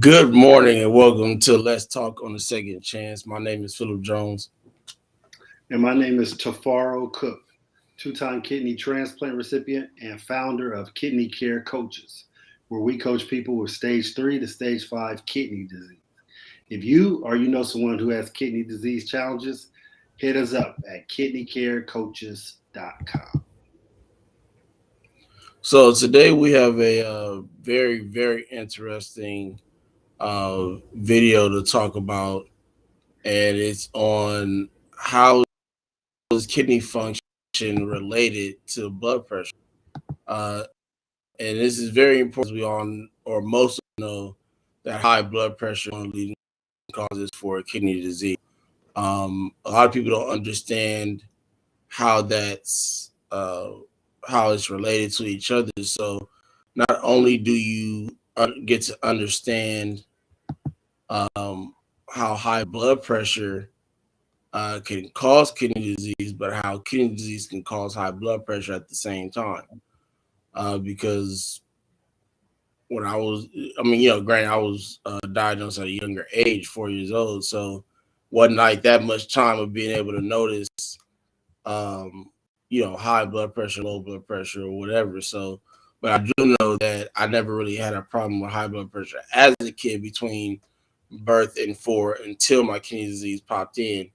Good morning and welcome to Let's Talk on the Second Chance. My name is Philip Jones. And my name is Tafaro Cook, two-time kidney transplant recipient and founder of Kidney Care Coaches, where we coach people with stage 3 to stage 5 kidney disease. If you or you know someone who has kidney disease challenges, hit us up at kidneycarecoaches.com. So today we have a very, very interesting video to talk about, and it's on how is kidney function related to blood pressure. And this is very important. We all, or most know, that high blood pressure is one of the leading causes for kidney disease. A lot of people don't understand how that's how it's related to each other. So not only do you get to understand how high blood pressure can cause kidney disease, but how kidney disease can cause high blood pressure at the same time. Because when I was, granted, I was diagnosed at a younger age, 4 years old, so wasn't like that much time of being able to notice, high blood pressure, low blood pressure, or whatever. So, but I do know that I never really had a problem with high blood pressure as a kid between birth and 4 until my kidney disease popped in.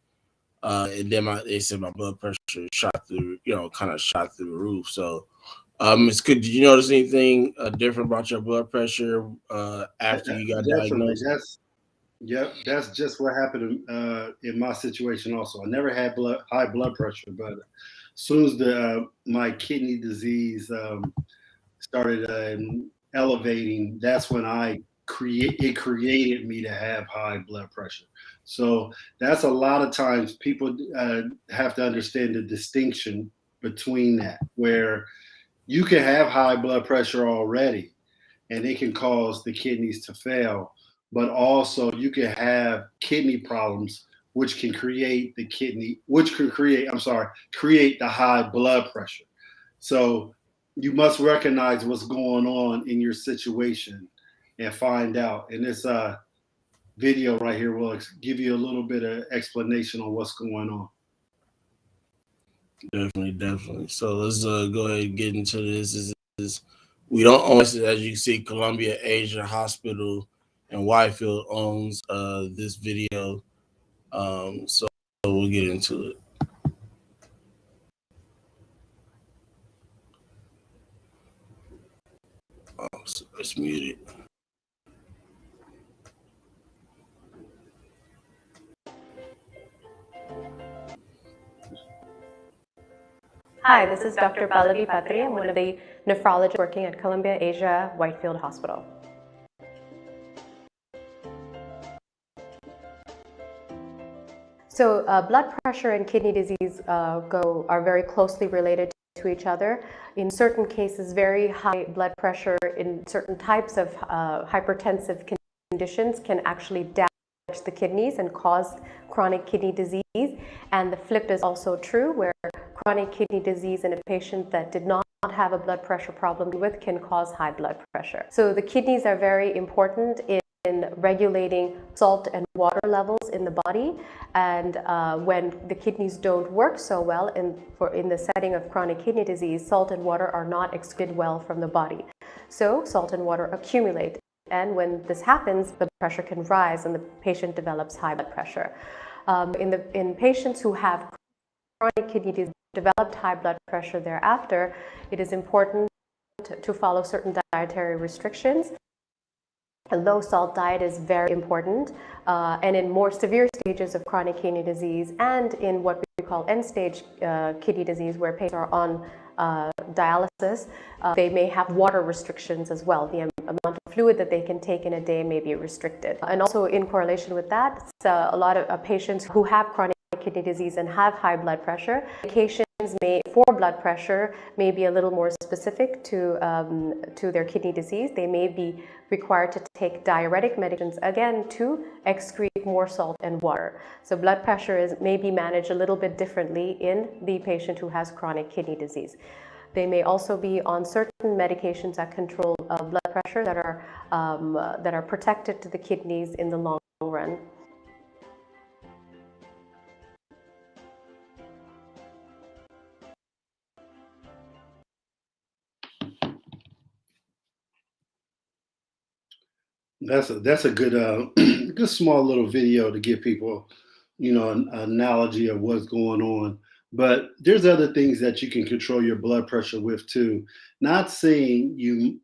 And then they said my blood pressure shot through, kind of shot through the roof. So, did you notice anything different about your blood pressure after you got Definitely, diagnosed? that's just what happened in my situation. Also, I never had high blood pressure, but as soon as my kidney disease started elevating, that's when it created me to have high blood pressure. So that's a lot of times people have to understand the distinction between that, where you can have high blood pressure already and it can cause the kidneys to fail, but also you can have kidney problems which can create create the high blood pressure. So you must recognize what's going on in your situation and find out. And this video right here will give you a little bit of explanation on what's going on. Definitely. So let's go ahead and get into this. We don't own this, as you can see. Columbia Asia Hospital and Whitefield owns this video. So we'll get into it. So let's mute it. Hi, this is Dr. Pallavi Patri. I'm one of the nephrologists working at Columbia Asia Whitefield Hospital. So blood pressure and kidney disease are very closely related to each other. In certain cases, very high blood pressure in certain types of hypertensive conditions can actually damage the kidneys and cause chronic kidney disease. And the flip is also true, where chronic kidney disease in a patient that did not have a blood pressure problem with can cause high blood pressure. So the kidneys are very important in regulating salt and water levels in the body, and when the kidneys don't work so well in the setting of chronic kidney disease, salt and water are not excreted well from the body. So salt and water accumulate, and when this happens, the pressure can rise and the patient develops high blood pressure. In patients who have chronic kidney disease developed high blood pressure thereafter, it is important to follow certain dietary restrictions. A low salt diet is very important, and in more severe stages of chronic kidney disease and in what we call end-stage kidney disease, where patients are on dialysis, they may have water restrictions as well. The amount of fluid that they can take in a day may be restricted. And also in correlation with that, a lot of patients who have chronic kidney disease and have high blood pressure, medications for blood pressure may be a little more specific to their kidney disease. They may be required to take diuretic medications, again, to excrete more salt and water. So blood pressure may be managed a little bit differently in the patient who has chronic kidney disease. They may also be on certain medications that control blood pressure that are protected to the kidneys in the long run. That's a good good small little video to give people, an analogy of what's going on. But there's other things that you can control your blood pressure with too. Not saying you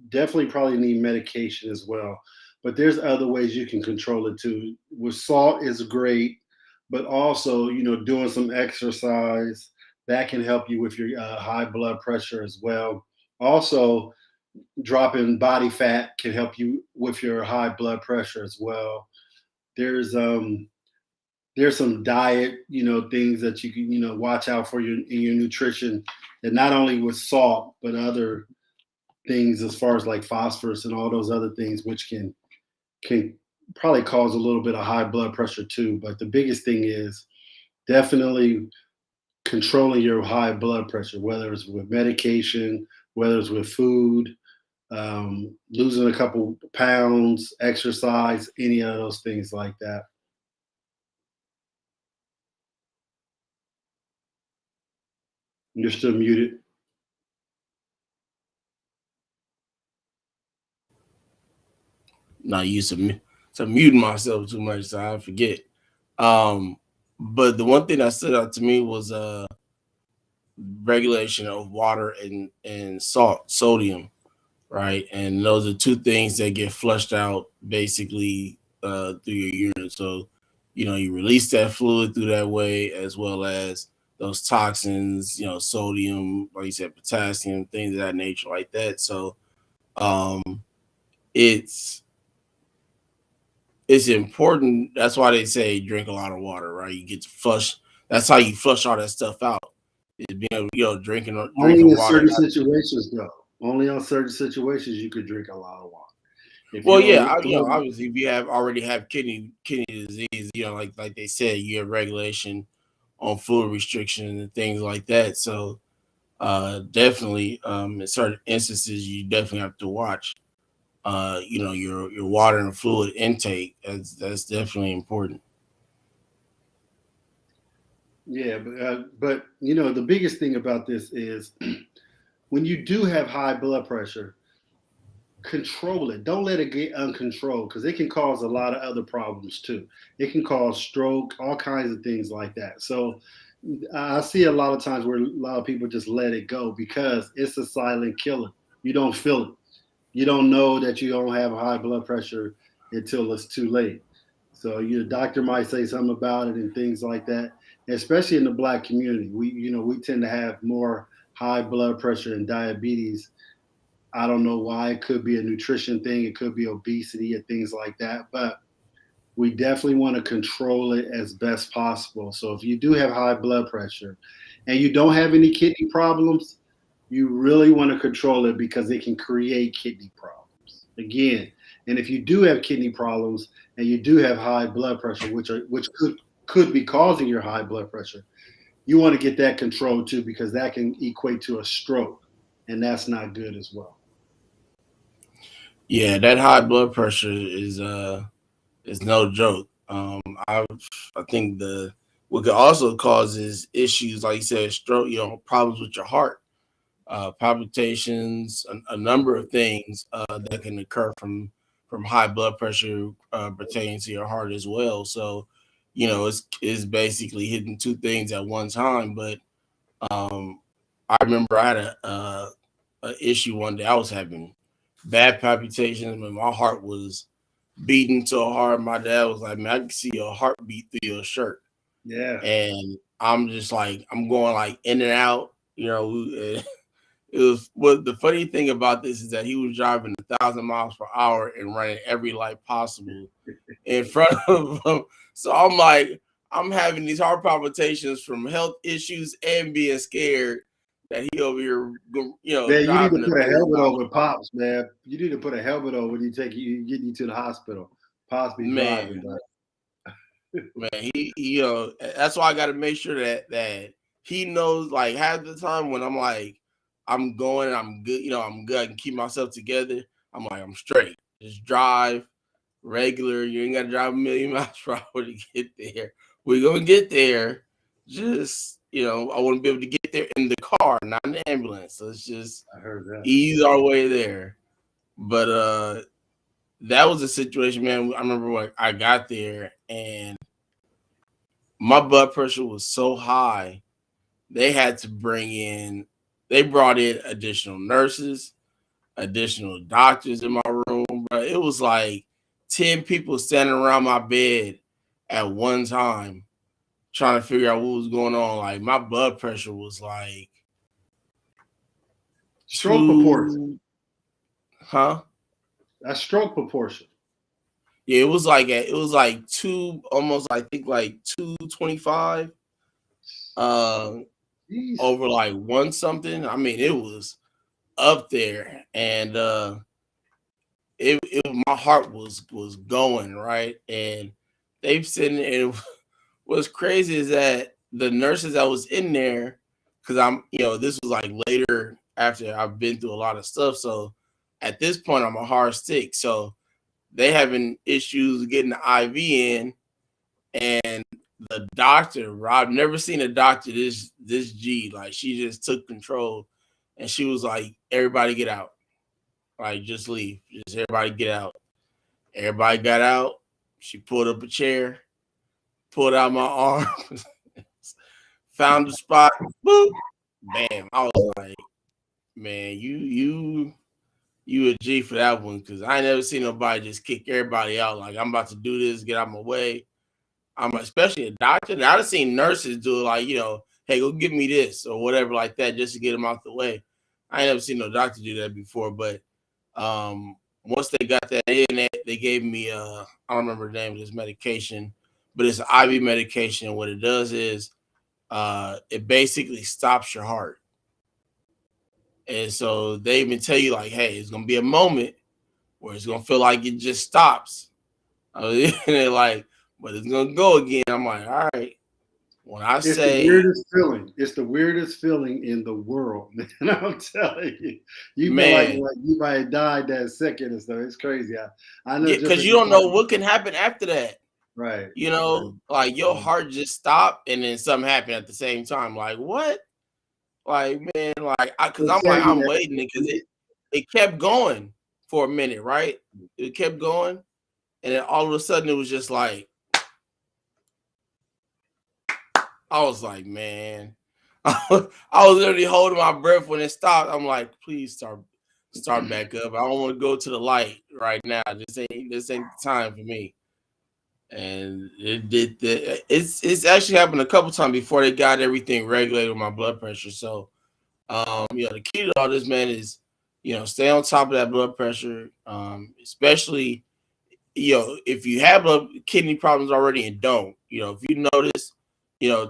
definitely probably need medication as well, but there's other ways you can control it too. With salt is great, but also doing some exercise that can help you with your high blood pressure as well. Also, dropping body fat can help you with your high blood pressure as well. There's some diet, things that you can, watch out for in your nutrition, and not only with salt, but other things as far as like phosphorus and all those other things, which can probably cause a little bit of high blood pressure too. But the biggest thing is definitely controlling your high blood pressure, whether it's with medication, whether it's with food, losing a couple pounds, exercise, any of those things like that. You're still muted. Not used to muting myself too much, so I forget. But the one thing that stood out to me was regulation of water and sodium, right? And those are two things that get flushed out basically through your urine. So, you release that fluid through that way, as well as those toxins, sodium, like you said, potassium, things of that nature like that. So it's important. That's why they say drink a lot of water, right? You get to flush. That's how you flush all that stuff out. Is being able, drinking Only in water. certain situations, though. Only on certain situations you could drink a lot of water. Obviously, if you already have kidney disease, like they said, you have regulation on fluid restriction and things like that. So, definitely, in certain instances, you definitely have to watch, your water and fluid intake. That's definitely important. Yeah, but the biggest thing about this is when you do have high blood pressure, control it. Don't let it get uncontrolled, because it can cause a lot of other problems too. It can cause stroke, all kinds of things like that. So I see a lot of times where a lot of people just let it go because it's a silent killer. You don't feel it. You don't know that you don't have high blood pressure until it's too late. So your doctor might say something about it and things like that. Especially in the Black community, we tend to have more high blood pressure and diabetes. I don't know why. It could be a nutrition thing. It could be obesity and things like that. But we definitely want to control it as best possible. So if you do have high blood pressure and you don't have any kidney problems, you really want to control it because it can create kidney problems. Again, and if you do have kidney problems and you do have high blood pressure, which could be causing your high blood pressure, you want to get that controlled too, because that can equate to a stroke, and that's not good as well. Yeah, that high blood pressure is no joke. I I think the what could also causes issues like you said, stroke, problems with your heart, palpitations, a number of things that can occur from high blood pressure pertaining to your heart as well. So, it's basically hitting two things at one time. But um, I remember I had a issue one day. I was having bad palpitations, and my heart was beating so hard. My dad was like, "Man, I can see your heartbeat through your shirt." Yeah. And I'm just like, I'm going like in and out. It was what the funny thing about this is that he was driving 1,000 miles per hour and running every light possible in front of him. So I'm like, I'm having these heart palpitations from health issues and being scared that he over here, Man, you need to driving a put a million helmet miles over per hour. Pops, man. You need to put a helmet on when you get you to the hospital. Pops be Man, driving, but man, that's why I got to make sure that he knows. Like half the time when I'm like, I'm going, I'm good. I'm good. I can keep myself together. I'm like, I'm straight. Just drive regular. You ain't got to drive a million miles per hour to get there. We're gonna get there. Just I want to be able to get there in the car, not in the ambulance. So let's just I heard that. ease our way there. But that was a situation, man. I remember when I got there and my blood pressure was so high, they had to they brought in additional nurses, additional doctors in my room, bro. It was like 10 people standing around my bed at one time trying to figure out what was going on. Like my blood pressure was like Stroke proportion. two, huh? That's stroke proportion. Yeah, it was like two, almost I think like 225 Jeez. over like one something. I mean, it was up there, and my heart was going right, and they've sitting and what's crazy is that the nurses that was in there, because this was like later after I've been through a lot of stuff, so at this point I'm a hard stick, so they having issues getting the IV in, and the doctor, I've never seen a doctor this G, like she just took control, and she was like, "Everybody get out, like just leave, just everybody get out." Everybody got out. She pulled up a chair, pulled out my arm, found the spot, boop, bam. I was like, "Man, you a G for that one," because I ain't never seen nobody just kick everybody out. Like I'm about to do this, get out of my way. I'm especially a doctor. Now, I've seen nurses do it like, hey, go give me this or whatever like that just to get them out the way. I ain't never seen no doctor do that before, but once they got that in, they gave me I don't remember the name of this medication, but it's an IV medication. What it does is it basically stops your heart. And so they even tell you like, hey, it's gonna be a moment where it's gonna feel like it just stops. And they're like, but it's gonna go again. I'm like, all right. When I It's say the weirdest feeling. It's the weirdest feeling in the world, man. I'm telling you, you feel like man, you might have died that second and stuff. It's crazy. I know yeah, just because like you you don't know said, what can happen after that. right. Like your heart just stopped and then something happened at the same time. Like what? Like man, like because They I'm tell like you I'm that waiting because it kept going for a minute, right? It kept going, and then all of a sudden it was just like I was like, man, I was literally holding my breath when it stopped. I'm like, please start back up. I don't want to go to the light right now. This ain't the time for me. And it did. It's actually happened a couple times before they got everything regulated with my blood pressure. So, the key to all this, man, is stay on top of that blood pressure. Especially if you have kidney problems already and don't, if you notice,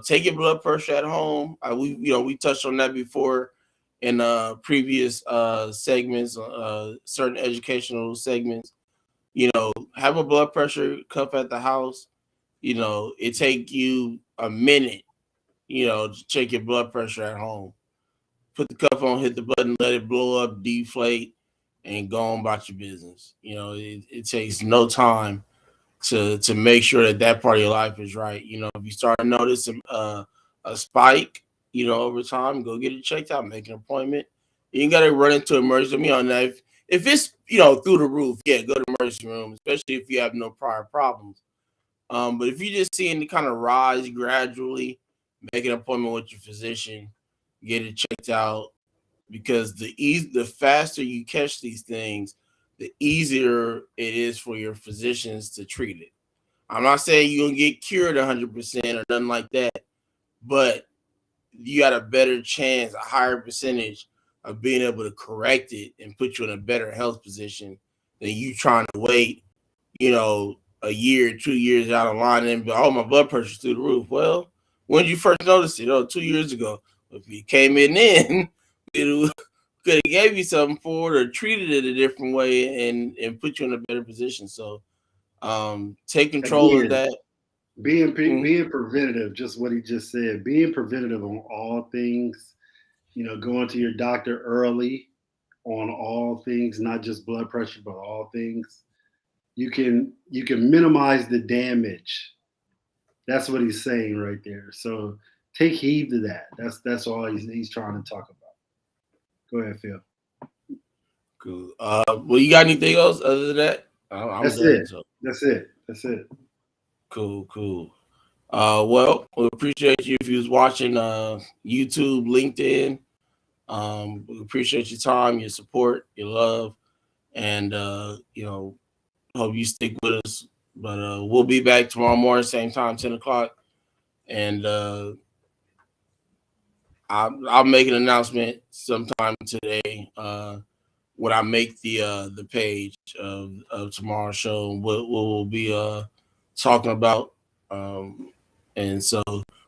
take your blood pressure at home. We touched on that before in previous segments, certain educational segments. Have a blood pressure cuff at the house. It take you a minute, to check your blood pressure at home. Put the cuff on, hit the button, let it blow up, deflate, and go on about your business. It takes no time to make sure that part of your life is right. If you start to notice a spike, over time, go get it checked out, make an appointment. You ain't got to run into emergency room. On that. If it's through the roof, yeah, go to the emergency room, especially if you have no prior problems. But if you're just seeing it kind of rise gradually, make an appointment with your physician, get it checked out, because the faster you catch these things, the easier it is for your physicians to treat it. I'm not saying you're gonna get cured 100% or nothing like that, but you got a better chance, a higher percentage of being able to correct it and put you in a better health position than you trying to wait, a year, 2 years out of line and be, oh, my blood pressure's through the roof. Well, when did you first notice it? Oh, 2 years ago. If you came in then, it could have gave you something for it or treated it a different way and put you in a better position. So take control of that. Being preventative, just what he just said, being preventative on all things, going to your doctor early on all things, not just blood pressure, but all things. You can minimize the damage. That's what he's saying right there. So take heed to that. That's all he's trying to talk about. Go ahead, Phil. Cool. Well, you got anything else other than that? That's it. Cool. Well, we appreciate you if you was watching YouTube, LinkedIn. We appreciate your time, your support, your love, and hope you stick with us. But we'll be back tomorrow morning, same time, 10 o'clock. And I'll make an announcement sometime today when I make the page of tomorrow's show. We'll be talking about. And so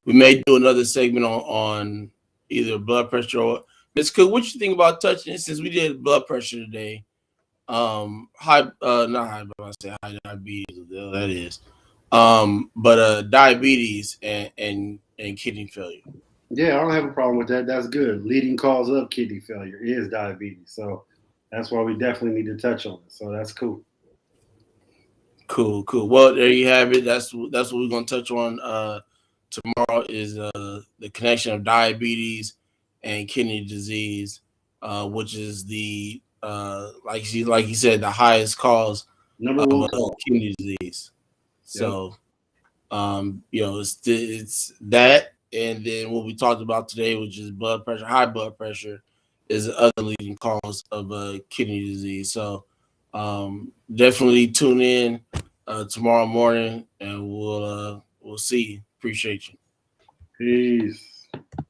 we may do another segment on either blood pressure or Ms. Cook. What you think about touching, since we did blood pressure today? Not high, but I say high diabetes. That is, but diabetes and kidney failure. Yeah, I don't have a problem with that. That's good. Leading cause of kidney failure is diabetes, so that's why we definitely need to touch on it. So that's cool. Cool. Well, there you have it. That's what we're gonna touch on tomorrow is the connection of diabetes and kidney disease, which is the like you said, the highest cause Number one cause. Kidney disease. So, it's that, and then what we talked about today, which is blood pressure, high blood pressure, is the other leading cause of kidney disease. So, definitely tune in tomorrow morning, and we'll see you. Appreciate you. Peace.